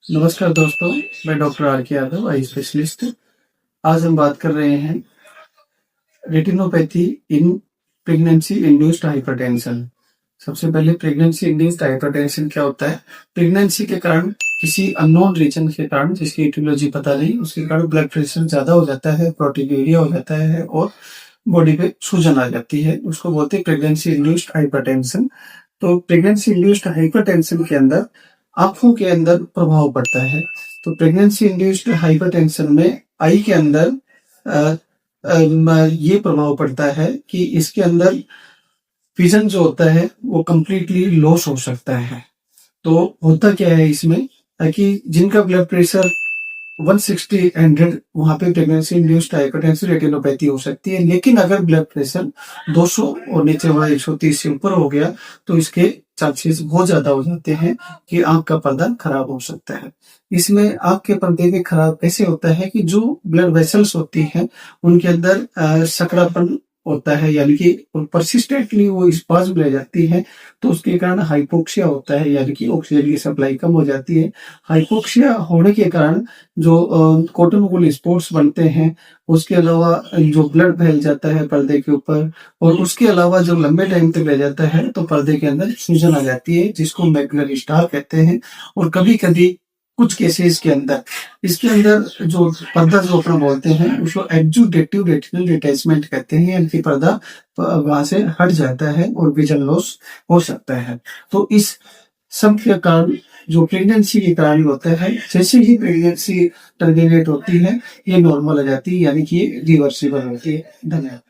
नमस्कार दोस्तों, मैं डॉक्टर आर के यादव, आई स्पेशलिस्ट। आज हम बात कर रहे हैं retinopathy in pregnancy induced hypertension. सबसे पहले प्रेगनेंसी इंड्यूस्ड हाइपरटेंशन क्या होता है? प्रेगनेंसी के कारण किसी अननोन रीजन के कारण, जिसकी एटियोलॉजी पता नहीं, उसके कारण ब्लड प्रेशर ज्यादा हो जाता है, प्रोटीनूरिया हो जाता है और बॉडी पे सूजन आ जाती है। उसको बोलते हैं प्रेगनेंसी इंड्यूस्ड हाइपरटेंशन। तो प्रेगनेंसी इंड्यूस्ड हाइपरटेंशन के अंदर आंखों के अंदर प्रभाव पड़ता है। तो प्रेगनेंसी इंड्यूस्ड हाइपरटेंशन में आई के अंदर अ, ये प्रभाव पड़ता है कि इसके अंदर विजन जो होता है वो कंप्लीटली लॉस हो सकता है। तो होता क्या है इसमें, ताकि जिनका ब्लड प्रेशर 160 100, वहां पे प्रेगनेंसी इंड्यूस्ड हाइपरटेंसिव रेटिनोपैथी हो सकती है। लेकिन अगर ब्लड प्रेशर 200 और नीचे वाला 130 से ऊपर हो गया तो इसके चांसेस बहुत ज्यादा हो जाते हैं कि आंख का पर्दा खराब हो सकता है। इसमें आंख के पर्दे के खराब कैसे होता है कि जो ब्लड वेसल्स होती हैं उनके अंदर सकड़ापन होता है, यानी कि परसिस्टेंटली वो स्पाज्म रह जाती है। तो उसके कारण हाइपोक्सिया होता है, यानी कि ऑक्सीजन की सप्लाई कम हो जाती है। हाइपोक्सिया होने के कारण जो कॉटन वूल स्पॉट्स बनते हैं, उसके अलावा जो ब्लड फैल जाता है पर्दे के ऊपर, और उसके अलावा जो लंबे टाइम तक रह जाता है तो पर्दे के अंदर सूजन आ जाती है, जिसको मैकुलर स्टार कहते हैं। और कभी कभी कुछ केसेस के अंदर इसके अंदर जो पर्दा जो अपना बोलते हैं उसको एक्जुडेटिव रेटिनल डिटैचमेंट कहते हैं, यानी कि पर्दा वहां से हट जाता है और विजन लॉस हो सकता है। तो इस सब के कारण जो प्रेगनेंसी के कारण होता है, जैसे ही प्रेगनेंसी टर्मिनेट होती है ये नॉर्मल आ जाती है, यानी कि ये रिवर्सिबल होती है। धन्यवाद।